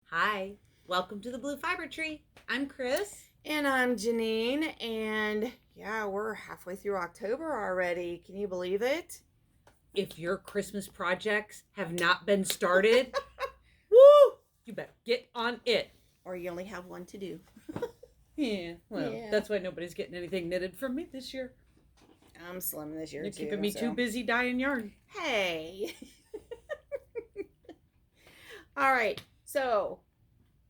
Hi, welcome to the Blue Fiber Tree. I'm Kris. And I'm Jeannine, and yeah, we're halfway through October already. Can you believe it? If your Christmas projects have not been started, woo, you better get on it. Or you only have one to do. Yeah, well, Yeah. that's why nobody's getting anything knitted from me this year. I'm slim this year You're too. keeping me too busy dyeing yarn. Hey. All right, so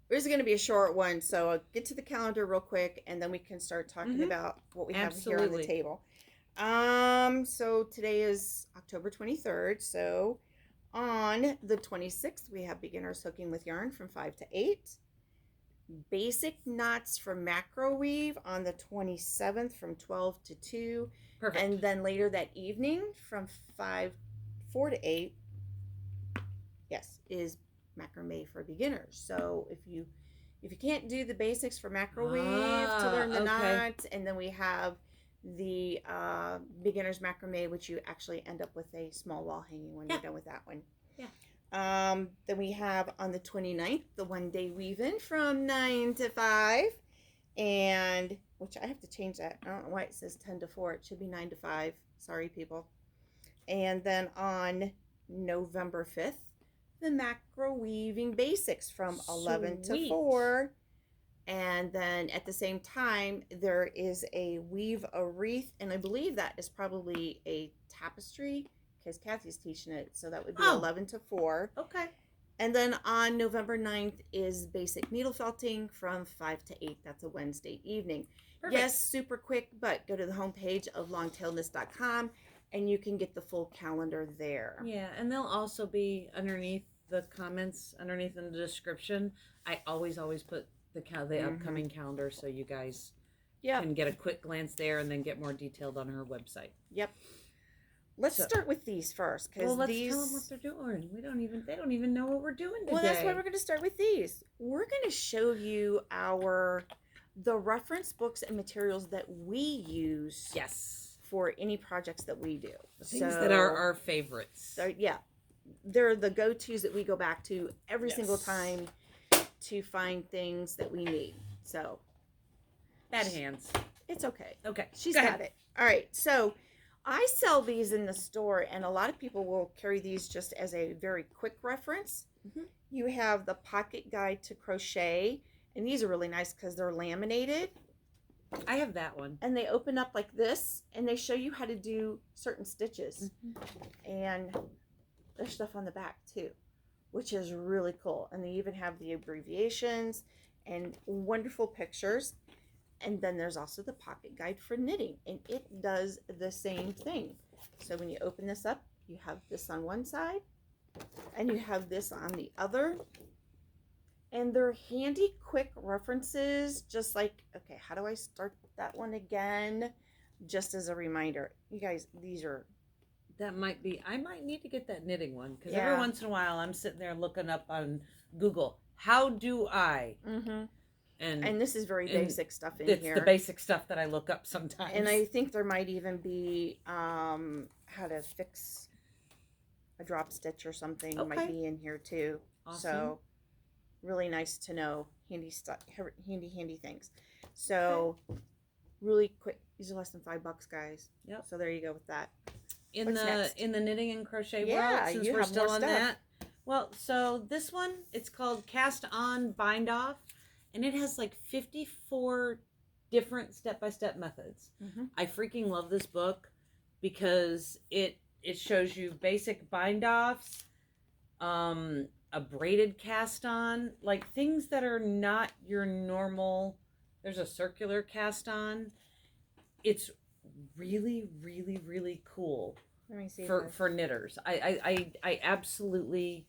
this is going to be a short one, so I'll get to the calendar real quick, and then we can start talking about what we have here on the table. So today is October 23rd, so on the 26th, we have Beginners Hooking with Yarn from 5 to 8. Basic knots from Macroweave on the 27th from 12 to 2. Perfect. And then later that evening from 4 to 8, yes, is Macrame for beginners. So if you can't do the basics for Macroweave to learn the knots, and then we have the Beginners Macrame, which you actually end up with a small wall hanging when you're done with that one. Yeah. Then we have on the 29th, the one-day weave-in from 9 to 5. And, which I have to change that. I don't know why it says 10 to 4. It should be 9 to 5. Sorry, people. And then on November 5th, the macro weaving basics from 11 to 4. And then at the same time, there is a weave a wreath. And I believe that is probably a tapestry, because Kathy's teaching it, so that would be 11 to 4. Okay. And then on November 9th is basic needle felting from 5 to 8. That's a Wednesday evening. Perfect. Yes, super quick, but go to the homepage of longtailedness.com and you can get the full calendar there. Yeah, and they'll also be underneath the comments, underneath in the description. I always put the upcoming calendar so you guys can get a quick glance there and then get more detailed on her website. Yep. Let's start with these first, because let's tell them what they're doing. They don't even know what we're doing today. Well, that's why we're going to start with these. We're going to show you the reference books and materials that we use. Yes. For any projects that we do. The things that are our favorites. Yeah. They're the go-tos that we go back to every single time to find things that we need. So. Bad hands. It's okay. Okay. She's got it. All right. So I sell these in the store, and a lot of people will carry these just as a very quick reference. Mm-hmm. You have the Pocket Guide to Crochet, and these are really nice because they're laminated. I have that one. And they open up like this, and they show you how to do certain stitches. Mm-hmm. And there's stuff on the back too, which is really cool. And they even have the abbreviations and wonderful pictures. And then there's also the Pocket Guide for knitting, and it does the same thing. So when you open this up, you have this on one side, and you have this on the other. And they're handy, quick references, just like, okay, how do I start that one again? Just as a reminder. You guys, these are... I might need to get that knitting one, because every once in a while I'm sitting there looking up on Google, how do I... Mm-hmm. And this is very basic stuff in here. It's the basic stuff that I look up sometimes. And I think there might even be how to fix a drop stitch or something might be in here too. Awesome. So really nice to know. Handy stuff, handy things. So really quick. These are less than $5, guys. Yep. So there you go with that. In the knitting and crochet world, since we're still on that. Well, so this one, it's called Cast On Bind Off. And it has like 54 different step-by-step methods. Mm-hmm. I freaking love this book because it shows you basic bind-offs, a braided cast-on, like things that are not your normal. There's a circular cast-on. It's really, really, really cool. Let me see for knitters. I absolutely,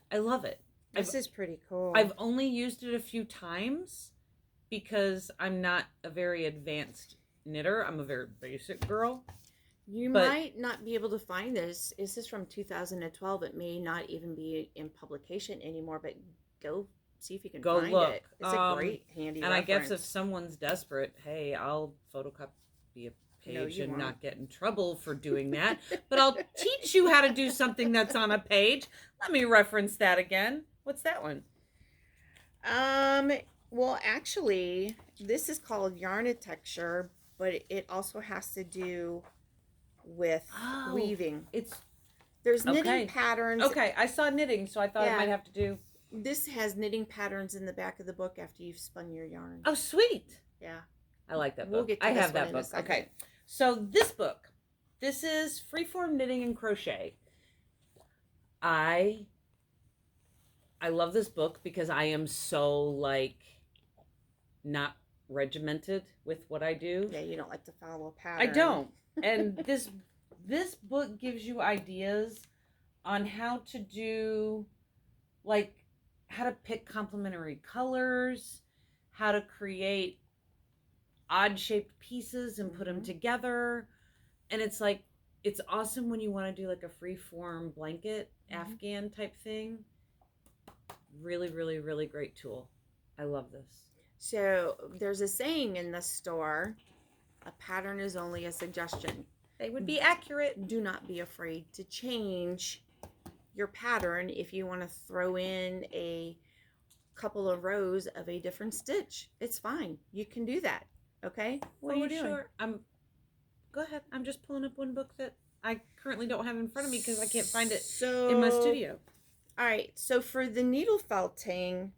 I love it. This is pretty cool. I've only used it a few times because I'm not a very advanced knitter. I'm a very basic girl. You might not be able to find this. This is from 2012. It may not even be in publication anymore, but go see if you can find it. It's a great handy reference. I guess if someone's desperate, hey, I'll photocopy a page and not get in trouble for doing that. But I'll teach you how to do something that's on a page. Let me reference that again. What's that one? Well, actually, this is called yarnitecture, but it also has to do with weaving. There's knitting patterns. Okay, I saw knitting, so I thought it might have to do. This has knitting patterns in the back of the book after you've spun your yarn. Oh, sweet. Yeah. I like that book. We'll get to I this have that book. Okay. So this book, this is Freeform Knitting and Crochet. I love this book because I am so like not regimented with what I do. Yeah, you don't like to follow a pattern. I don't. And this book gives you ideas on how to do, like, how to pick complementary colors, how to create odd shaped pieces and put them together. And it's like, it's awesome when you want to do like a free form blanket Afghan type thing. Really, really, really great tool. I love this. So there's a saying in the store, a pattern is only a suggestion. They would be accurate. Do not be afraid to change your pattern if you want to throw in a couple of rows of a different stitch. It's fine. You can do that. Okay? What are you doing? Sure. Go ahead. I'm just pulling up one book that I currently don't have in front of me because I can't find it in my studio. All right. So for the needle felting,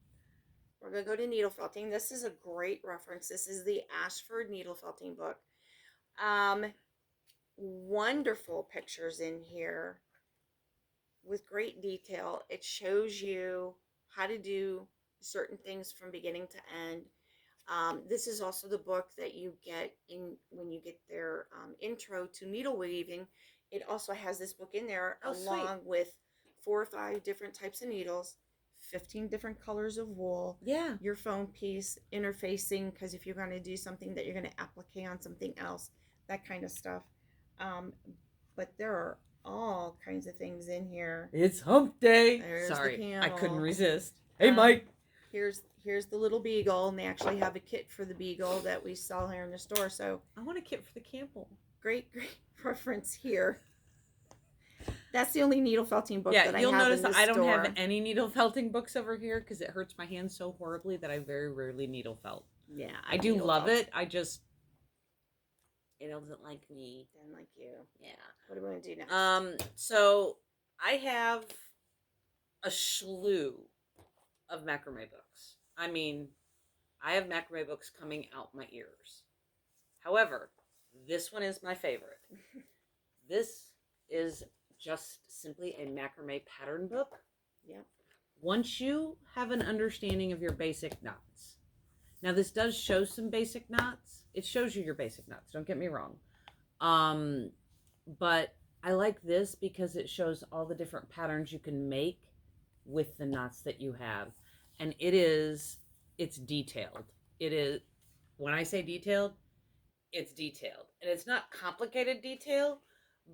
we're going to go to needle felting. This is a great reference. This is the Ashford needle felting book. Wonderful pictures in here with great detail. It shows you how to do certain things from beginning to end. This is also the book that you get in when you get their intro to needle weaving. It also has this book in there along with 4 or 5 different types of needles, 15 different colors of wool. Yeah. Your phone piece, interfacing, because if you're going to do something that you're going to applique on something else, that kind of stuff. But there are all kinds of things in here. It's hump day. There's Sorry, I couldn't resist. Hey, Mike. Here's the little beagle, and they actually have a kit for the beagle that we sell here in the store. So I want a kit for the Campbell. Great reference here. That's the only needle felting book that I have in the store. Yeah, you'll notice that I don't have any needle felting books over here because it hurts my hands so horribly that I very rarely needle felt. Yeah, I do love it. I just, it doesn't like me. Doesn't like you. Yeah. What are we going to do next? So I have a slew of macrame books. I mean, I have macrame books coming out my ears. However, this one is my favorite. This is just simply a macrame pattern book. Yep. Once you have an understanding of your basic knots. Now, this does show some basic knots. It shows you your basic knots. Don't get me wrong. But I like this because it shows all the different patterns you can make with the knots that you have. And it's detailed. It is, when I say detailed, it's detailed. And it's not complicated detail,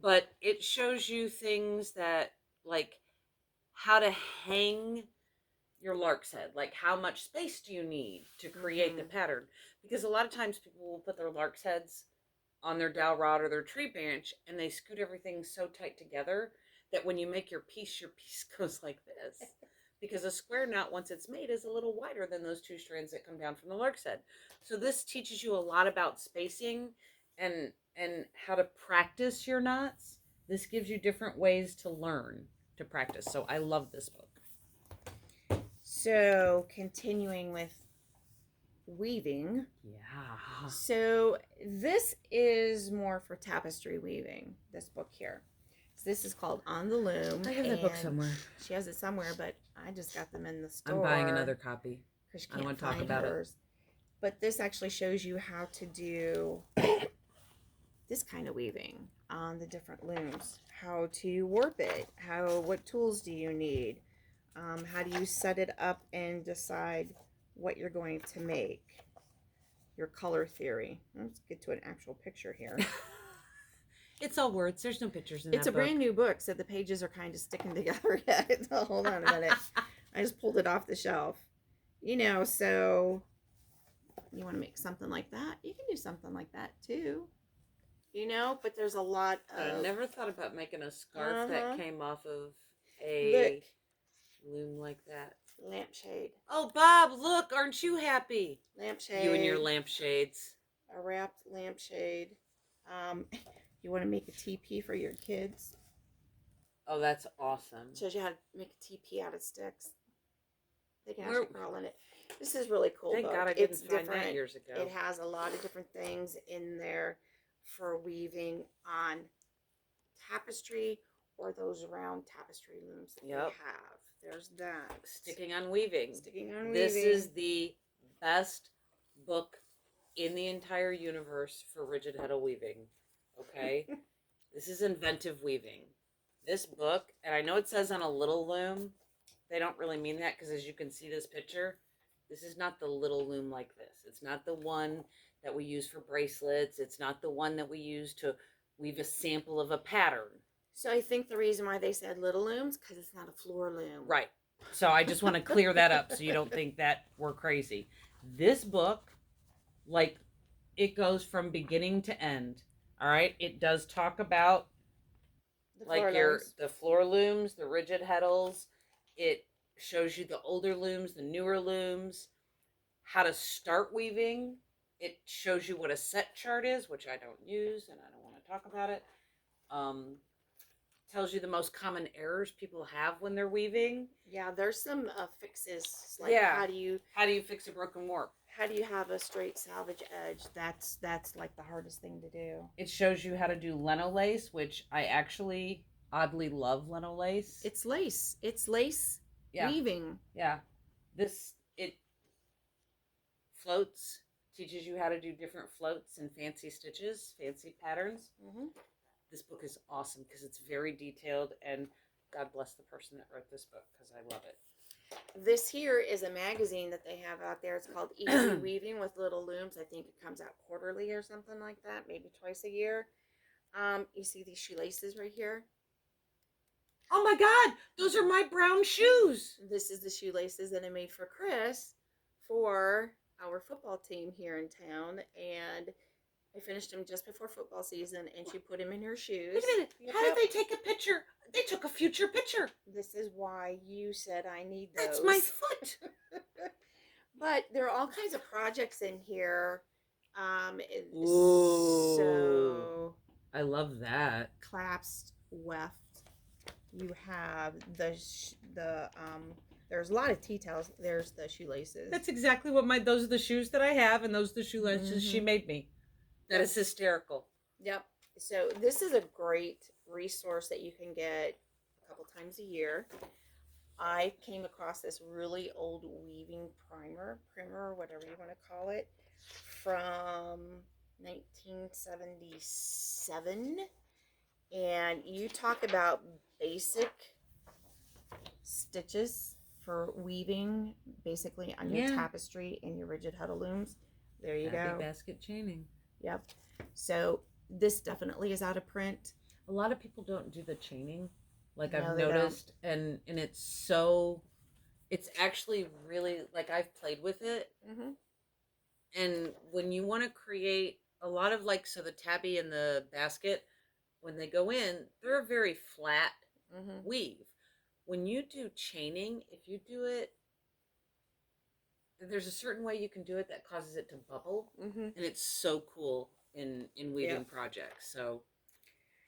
but it shows you things that, like, how to hang your lark's head. Like, how much space do you need to create the pattern? Because a lot of times people will put their lark's heads on their dowel rod or their tree branch, and they scoot everything so tight together that when you make your piece goes like this. Because a square knot, once it's made, is a little wider than those 2 strands that come down from the lark's head. So this teaches you a lot about spacing and how to practice your knots. This gives you different ways to learn to practice. So I love this book. So continuing with weaving. Yeah. So this is more for tapestry weaving, this book here. So this is called On the Loom. I have that book somewhere. She has it somewhere, but I just got them in the store. I'm buying another copy. I don't want to talk about it. But this actually shows you how to do this kind of weaving on the different looms. How to warp it. What tools do you need? How do you set it up and decide what you're going to make? Your color theory. Let's get to an actual picture here. It's all words. There's no pictures in that book. It's a brand new book, so the pages are kind of sticking together yet. So hold on a minute. I just pulled it off the shelf. So you want to make something like that? You can do something like that too. But there's a lot of... I never thought about making a scarf that came off of a loom like that. Lampshade. Oh, Bob, look, aren't you happy? Lampshade. You and your lampshades. A wrapped lampshade. You want to make a teepee for your kids? Oh, that's awesome. Shows you how to make a teepee out of sticks. They can actually crawl in it. This is really cool. Thank God I didn't find that years ago. It has a lot of different things in there for weaving on tapestry or those round tapestry looms that we have. There's that. Sticking on weaving. Sticking on weaving. This is the best book in the entire universe for rigid heddle weaving. Okay? This is inventive weaving. This book, and I know it says on a little loom, they don't really mean that because as you can see this picture, this is not the little loom like this. It's not the one that we use for bracelets. It's not the one that we use to weave a sample of a pattern. So I think the reason why they said little looms, because it's not a floor loom. Right. So I just want to clear that up so you don't think that we're crazy. This book, like, it goes from beginning to end. All right? It does talk about the floor looms, the rigid heddles. It shows you the older looms, the newer looms, how to start weaving. It shows you what a set chart is, which I don't use, and I don't want to talk about it. Tells you the most common errors people have when they're weaving. Yeah, there's some fixes. Like how do you fix a broken warp? How do you have a straight salvage edge? That's like the hardest thing to do. It shows you how to do leno lace, which I actually oddly love leno lace. It's lace. It's lace weaving. Yeah. It floats, teaches you how to do different floats and fancy stitches, fancy patterns. Mm-hmm. This book is awesome because it's very detailed, and God bless the person that wrote this book because I love it. This here is a magazine that they have out there. It's called Easy Weaving with Little Looms. I think it comes out quarterly or something like that, maybe twice a year. You see these shoelaces right here? Oh my God, those are my brown shoes. This is the shoelaces that I made for Kris for our football team here in town, and I finished them just before football season, and she put them in her shoes. Wait a minute. How did they take a picture? They took a future picture. This is why you said I need those. That's my foot. But there are all kinds of projects in here. Ooh. So I love that. Collapsed weft. You have there's a lot of details. There's the shoelaces. That's exactly what those are the shoes that I have, and those are the shoelaces she made me. That is hysterical. Yep. So this is a great resource that you can get a couple times a year. I came across this really old weaving primer, or whatever you want to call it, from 1977. And you talk about basic stitches for weaving, basically on your tapestry and your rigid heddle looms. There you go. Basket chaining. Yep. So this definitely is out of print. A lot of people don't do the chaining, like I've noticed, and it's actually really, like, I've played with it, and when you want to create a lot of, like, so the tabby and the basket, when they go in, they're a very flat weave. When you do chaining, if you do it, there's a certain way you can do it that causes it to bubble, and it's so cool in weaving projects. So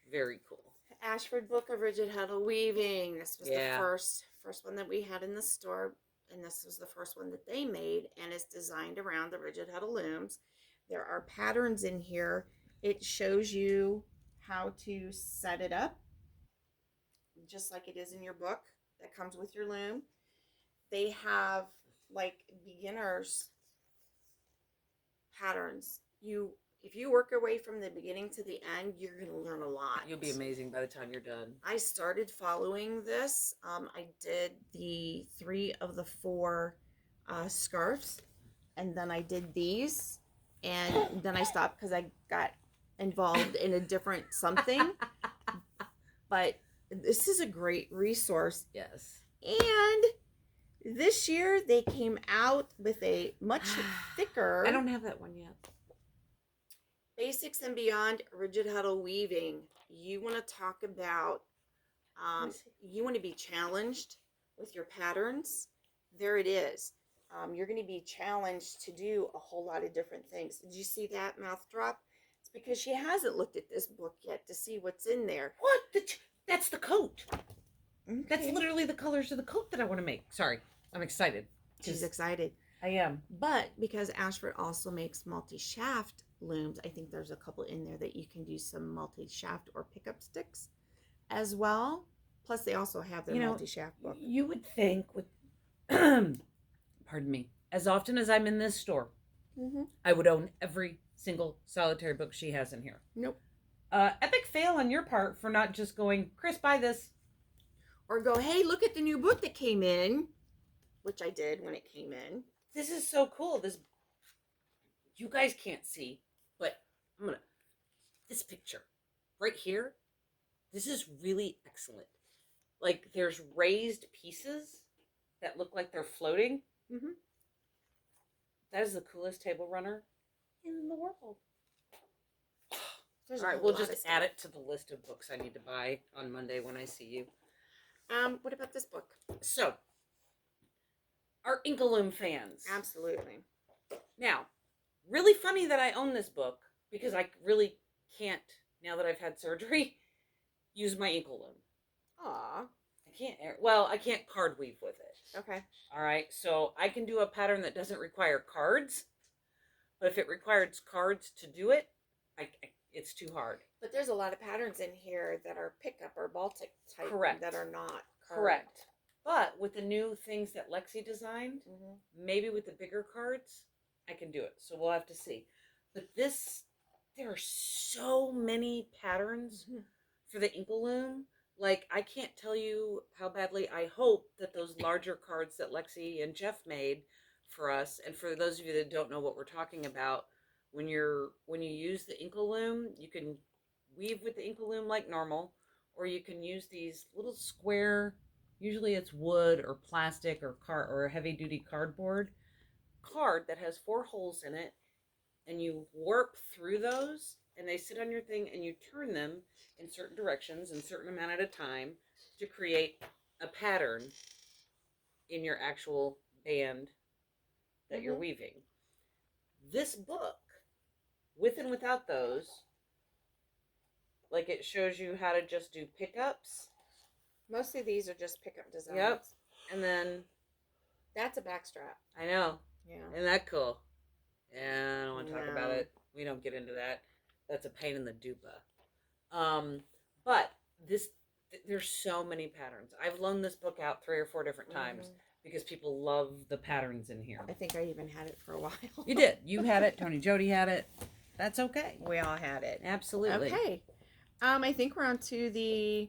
very cool. Ashford Book of Rigid Heddle Weaving. This was the first one that we had in the store, and this was the first one that they made, and it's designed around the rigid heddle looms. There are patterns in here. It shows you how to set it up, just like it is in your book that comes with your loom. They have like beginners patterns. If you work your way from the beginning to the end, you're going to learn a lot. You'll be amazing by the time you're done. I started following this. I did the 3 of the 4 scarves, and then I did these, and then I stopped because I got involved in a different something. But this is a great resource. Yes. And this year they came out with a much thicker. I don't have that one yet. Basics and Beyond Rigid Heddle Weaving. You want to talk about, you want to be challenged with your patterns. there it is. You're going to be challenged to do a whole lot of different things. Did you see that mouth drop? It's because she hasn't looked at this book yet to see what's in there. What? That's the coat. Okay. That's literally the colors of the coat that I want to make. Sorry, I'm excited. She's excited. I am. But because Ashford also makes multi-shaft looms, I think there's a couple in there that you can do some multi-shaft or pickup sticks as well. Plus, they also have their multi-shaft book. You would think with, pardon me, as often as I'm in this store, I would own every single solitary book she has in here. Nope. Epic fail on your part for not just going, Kris, buy this. Or go, hey, look at the new book that came in, which I did when it came in. This is so cool. You guys can't see, but this picture right here, this is really excellent. Like, there's raised pieces that look like they're floating. That is the coolest table runner in the world. All right, we'll just add it to the list of books I need to buy on Monday when I see you. What about this book? So, our Inkaloom fans. Absolutely. Now, really funny that I own this book because I really can't, now that I've had surgery, use my Inkaloom. Aw. I can't card weave with it. Okay. All right, so I can do a pattern that doesn't require cards, but if it requires cards to do it, it's too hard. But there's a lot of patterns in here that are pickup or Baltic type. Correct. That are not card. Correct. But with the new things that Lexi designed, maybe with the bigger cards, I can do it. So we'll have to see. But there are so many patterns for the Inkaloom. Like, I can't tell you how badly I hope that those larger cards that Lexi and Jeff made for us, and for those of you that don't know what we're talking about, when you use the Inkaloom, you can weave with the Inkaloom like normal, or you can use these little square, usually it's wood or plastic or a heavy duty cardboard card that has 4 holes in it, and you warp through those, and they sit on your thing, and you turn them in certain directions in a certain amount at a time to create a pattern in your actual band that you're weaving. This book, with and without those, like, it shows you how to just do pickups. Most of these are just pickup designs. Yep. And then that's a backstrap. I know. Yeah. Isn't that cool? Yeah, I don't want to talk about it. We don't get into that. That's a pain in the dupa. But there's so many patterns. I've loaned this book out 3 or 4 different times because people love the patterns in here. I think I even had it for a while. You did. You had it. Tony Jody had it. That's okay. We all had it. Absolutely. Okay. I think we're on to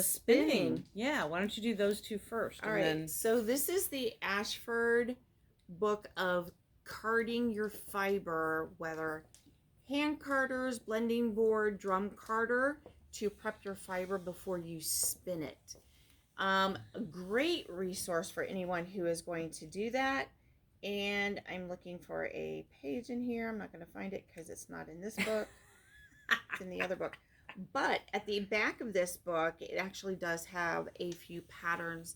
spinning. Yeah. Why don't you do those 2 first? All right. So this is the Ashford book of carding your fiber, whether hand carders, blending board, drum carder, to prep your fiber before you spin it. A great resource for anyone who is going to do that. And I'm looking for a page in here. I'm not going to find it because it's not in this book. It's in the other book. But at the back of this book, it actually does have a few patterns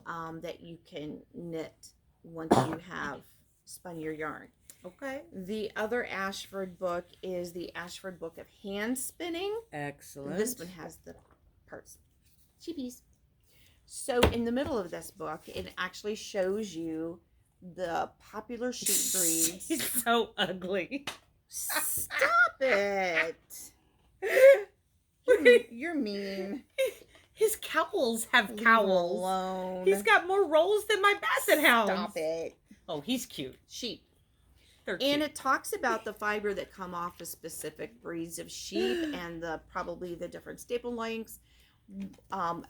that you can knit once you have spun your yarn. Okay. The other Ashford book is the Ashford book of hand spinning. Excellent. This one has the parts. Cheapies. So in the middle of this book, it actually shows you the popular sheep breeds. He's so ugly. Stop it. You're mean. His cowls have Leave cowls. Alone. He's got more rolls than my basset hounds. Stop it. Oh, he's cute. Sheep. They're cute. And it talks about the fiber that come off of specific breeds of sheep and probably the different staple lengths,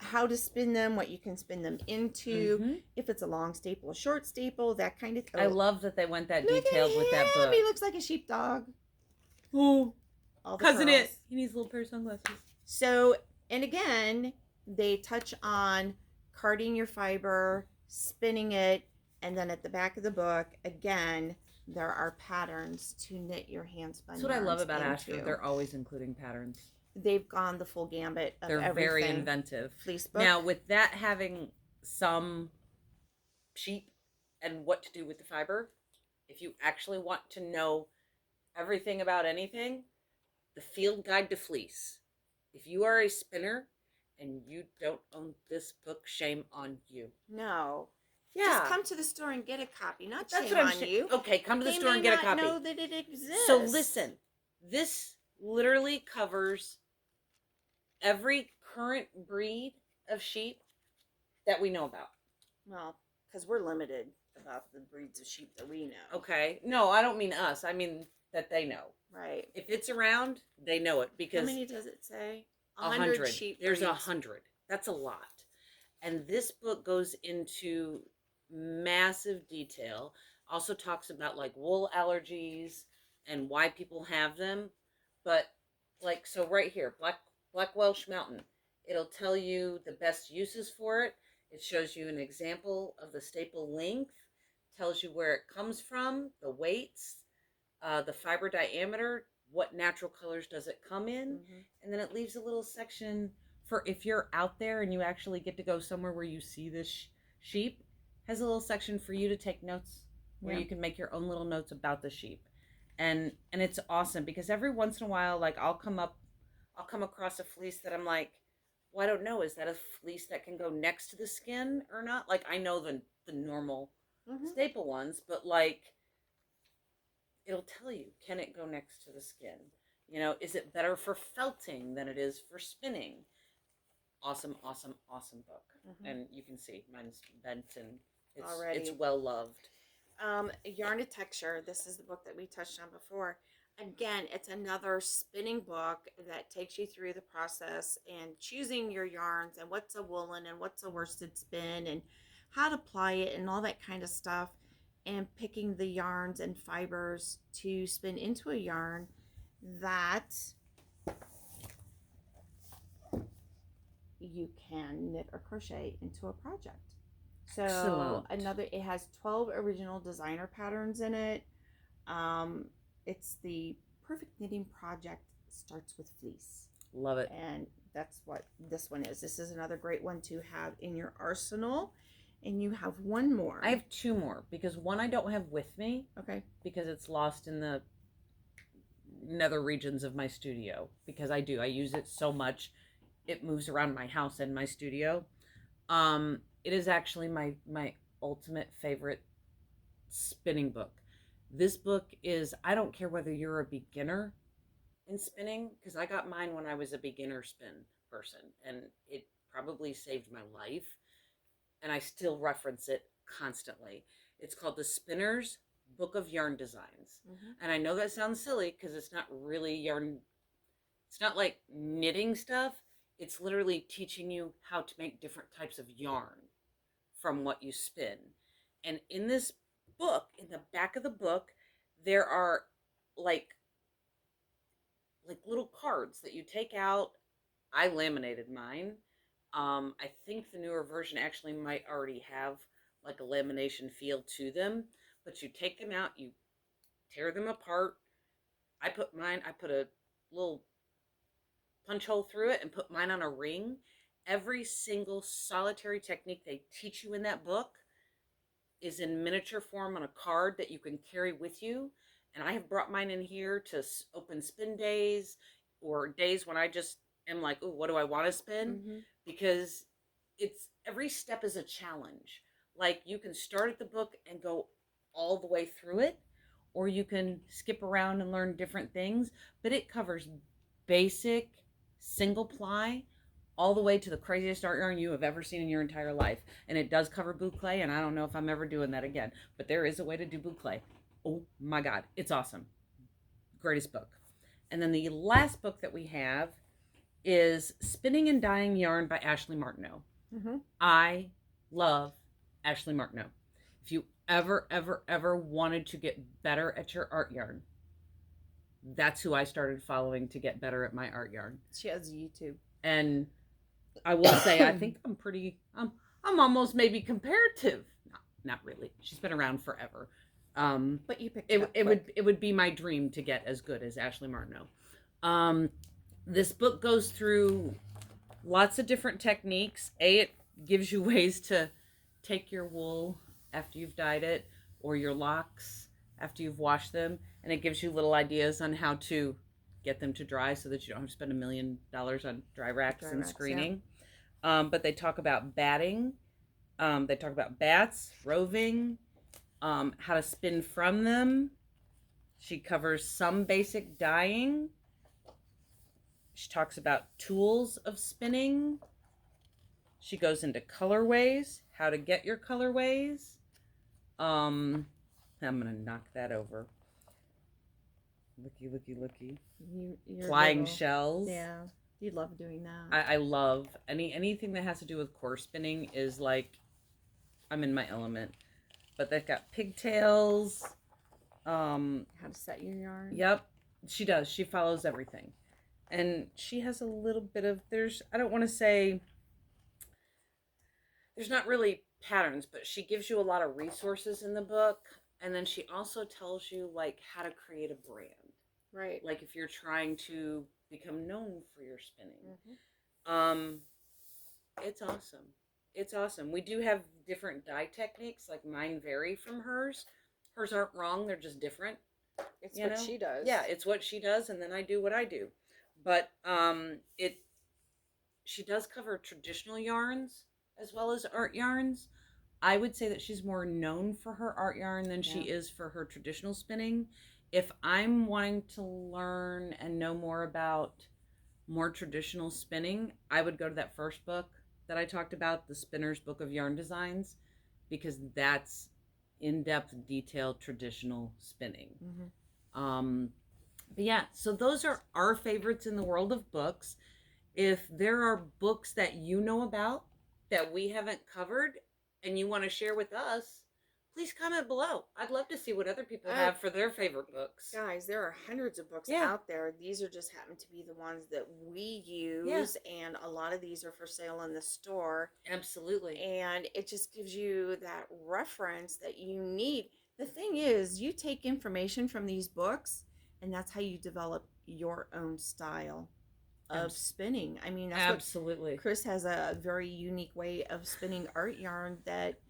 how to spin them, what you can spin them into, if it's a long staple, a short staple, that kind of thing. I love that they went that detailed with that book. He looks like a sheepdog. Oh, cousin curls. it. He needs a little pair of sunglasses. So, and again, they touch on carding your fiber, spinning it, and then at the back of the book, again, there are patterns to knit your hand spun. That's what I love about Ashford. They're always including patterns. They've gone the full gambit of They're everything. very inventive. Fleece book. Now, with that having some sheep and what to do with the fiber, if you actually want to know everything about anything, the Field Guide to Fleece. If you are a spinner and you don't own this book, shame on you. No. Yeah. Just come to the store and get a copy. Not That's shame what on you. Okay, come to the store and get a copy. They may not know that it exists. So listen, this literally covers every current breed of sheep that we know about. Well, because we're limited about the breeds of sheep that we know. Okay. No, I don't mean us. I mean that they know. Right. If it's around, they know it because... How many does it say? 100 sheep There's breeds. 100. That's a lot. And this book goes into massive detail. Also talks about like wool allergies and why people have them. But like, so right here, Black Welsh Mountain, it'll tell you the best uses for it. It shows you an example of the staple length, tells you where it comes from, the weights, the fiber diameter, what natural colors does it come in, and then it leaves a little section for if you're out there and you actually get to go somewhere where you see this sheep, has a little section for you to take notes where you can make your own little notes about the sheep. And it's awesome because every once in a while, like I'll come across a fleece that I'm like, well, I don't know, is that a fleece that can go next to the skin or not? Like I know the normal staple ones, but like it'll tell you, can it go next to the skin? You know, is it better for felting than it is for spinning? Awesome, awesome, awesome book. And you can see mine's bent and it's well loved. Yarn to Texture. This is the book that we touched on before. Again, it's another spinning book that takes you through the process and choosing your yarns and what's a woolen and what's a worsted spin and how to apply it and all that kind of stuff, and picking the yarns and fibers to spin into a yarn that you can knit or crochet into a project. So excellent. It has 12 original designer patterns in it. It's the perfect knitting project starts with fleece. Love it. And that's what this one is. This is another great one to have in your arsenal. And you have one more. I have two more because one I don't have with me. Okay. Because it's lost in the nether regions of my studio. Because I use it so much. It moves around my house and my studio. It is actually my ultimate favorite spinning book. This book is, I don't care whether you're a beginner in spinning, because I got mine when I was a beginner spin person, and it probably saved my life. And I still reference it constantly. It's called The Spinner's Book of Yarn Designs. And I know that sounds silly because it's not really yarn. It's not like knitting stuff. It's literally teaching you how to make different types of yarn from what you spin. And in this book, in the back of the book, there are like little cards that you take out. I laminated mine. I think the newer version actually might already have like a lamination feel to them, but you take them out, you tear them apart. I put a little punch hole through it and put mine on a ring. Every single solitary technique they teach you in that book is in miniature form on a card that you can carry with you. And I have brought mine in here to open spin days or days when I just am like, oh, what do I want to spin? Because it's every step is a challenge. Like you can start at the book and go all the way through it, or you can skip around and learn different things, but it covers basic single ply all the way to the craziest art yarn you have ever seen in your entire life. And it does cover boucle, and I don't know if I'm ever doing that again, but there is a way to do boucle. Oh my God, it's awesome. Greatest book. And then the last book that we have is Spinning and Dyeing Yarn by Ashley Martineau. I love Ashley Martineau. If you ever wanted to get better at your art yarn, that's who I started following to get better at my art yarn. She has YouTube. And I will say, I think I'm almost maybe comparative. Not really. She's been around forever. But you picked it up. It would be my dream to get as good as Ashley Martineau. This book goes through lots of different techniques. It gives you ways to take your wool after you've dyed it, or your locks after you've washed them, and it gives you little ideas on how to get them to dry so that you don't have to spend $1 million on dry racks and screening. Yeah. But they talk about batting. They talk about bats, roving, how to spin from them. She covers some basic dyeing. She talks about tools of spinning. She goes into colorways, how to get your colorways. I'm gonna knock that over. Looky. You're flying little. Shells. Yeah, you love doing that. I love anything that has to do with core spinning is like, I'm in my element. But they've got pigtails. How to set your yarn. Yep, she does. She follows everything. And she has a little bit of, I don't want to say, there's not really patterns, but she gives you a lot of resources in the book. And then she also tells you like how to create a brand. Right. Like if you're trying to become known for your spinning. Mm-hmm. It's awesome. It's awesome. We do have different dye techniques. Like mine vary from hers. Hers aren't wrong. They're just different. It's what she does. Yeah, it's what she does, and then I do what I do. But she does cover traditional yarns as well as art yarns. I would say that she's more known for her art yarn than she is for her traditional spinning. If I'm wanting to learn and know more about more traditional spinning, I would go to that first book that I talked about, The Spinner's Book of Yarn Designs, because that's in-depth, detailed, traditional spinning. Mm-hmm. But yeah, so those are our favorites in the world of books. If there are books that you know about that we haven't covered and you want to share with us, please comment below. I'd love to see what other people have for their favorite books. Guys, there are hundreds of books out there. These are just happen to be the ones that we use, and a lot of these are for sale in the store. Absolutely. And it just gives you that reference that you need. The thing is, you take information from these books, and that's how you develop your own style of spinning. I mean, that's absolutely. Kris has a very unique way of spinning art yarn that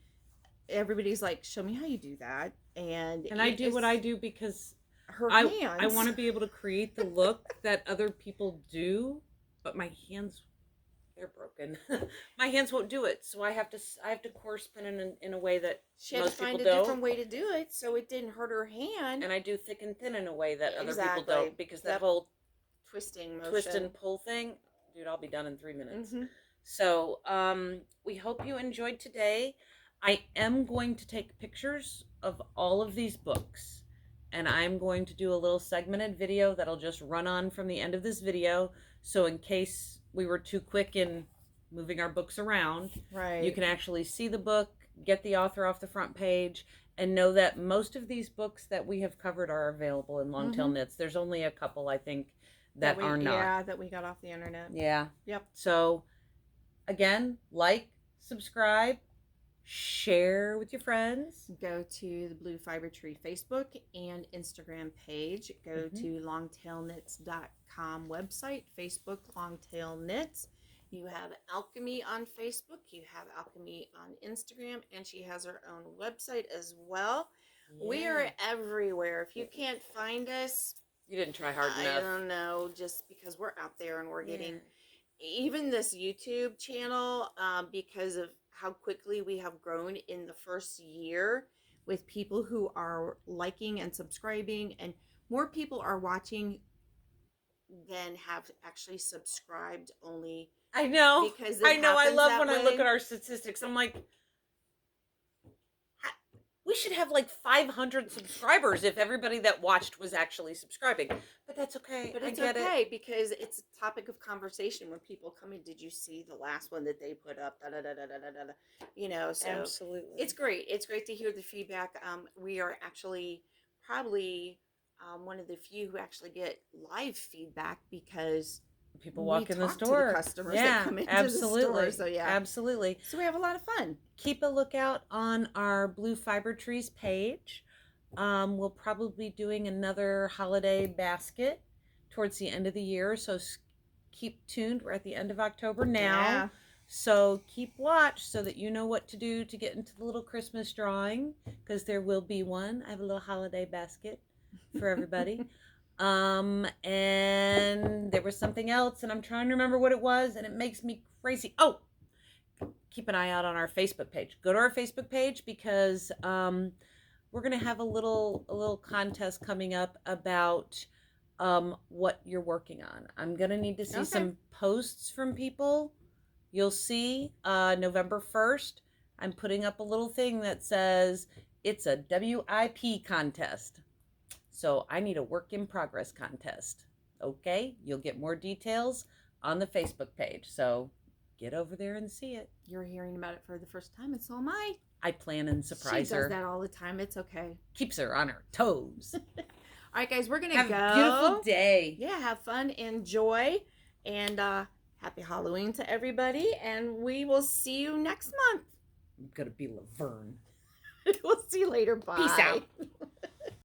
everybody's like, show me how you do that. And I do what I do because her hands. I want to be able to create the look that other people do, but my hands, they're broken. My hands won't do it, so I have to core spin in a way that she had most to find people a don't. different way to do it so it didn't hurt her hand. And I do thick and thin in a way that other people don't, because that whole twisting motion, twist and pull thing, dude, I'll be done in 3 minutes. Mm-hmm. So we hope you enjoyed today. I am going to take pictures of all of these books, and I'm going to do a little segmented video that'll just run on from the end of this video. So in case we were too quick in moving our books around, you can actually see the book, get the author off the front page, and know that most of these books that we have covered are available in Longtail Knits. There's only a couple, I think, that are not. Yeah, that we got off the internet. Yeah. Yep. So again, like, subscribe, share with your friends. Go to the Blue Fiber Tree Facebook and Instagram page. Go to longtailknits.com website, Facebook Longtail Knits. You have alk&me on Facebook. You have alk&me on Instagram, and she has her own website as well. Yeah. We are everywhere. If you can't find us, you didn't try hard enough. I don't know, just because we're out there and we're getting even this YouTube channel, because of how quickly we have grown in the first year with people who are liking and subscribing, and more people are watching than have actually subscribed only. I know. Because I love when I look at our statistics. I'm like, we should have like 500 subscribers if everybody that watched was actually subscribing. But that's okay. But it's okay because it's a topic of conversation when people come in. Did you see the last one that they put up? You know, so absolutely, it's great. It's great to hear the feedback. We are actually probably one of the few who actually get live feedback because people walk in the store. To the customers that come into the store. So absolutely. So we have a lot of fun. Keep a lookout on our Blue Fiber Trees page. We'll probably be doing another holiday basket towards the end of the year. So keep tuned. We're at the end of October now. So keep watch so that you know what to do to get into the little Christmas drawing, because there will be one. I have a little holiday basket for everybody. And there was something else, and I'm trying to remember what it was, and it makes me crazy. Oh, keep an eye out on our Facebook page. Go to our Facebook page, because we're gonna have a little contest coming up about what you're working on. I'm gonna need to see some posts from people. You'll see November 1st, I'm putting up a little thing that says it's a WIP contest. So I need a work in progress contest. Okay, you'll get more details on the Facebook page. So get over there and see it. You're hearing about it for the first time, and so am I. I plan and surprise her. She does that all the time. It's okay. Keeps her on her toes. All right, guys, we're going to go. Have a beautiful day. Yeah, have fun, enjoy, and happy Halloween to everybody, and we will see you next month. I'm going to be Laverne. We'll see you later. Bye. Peace out.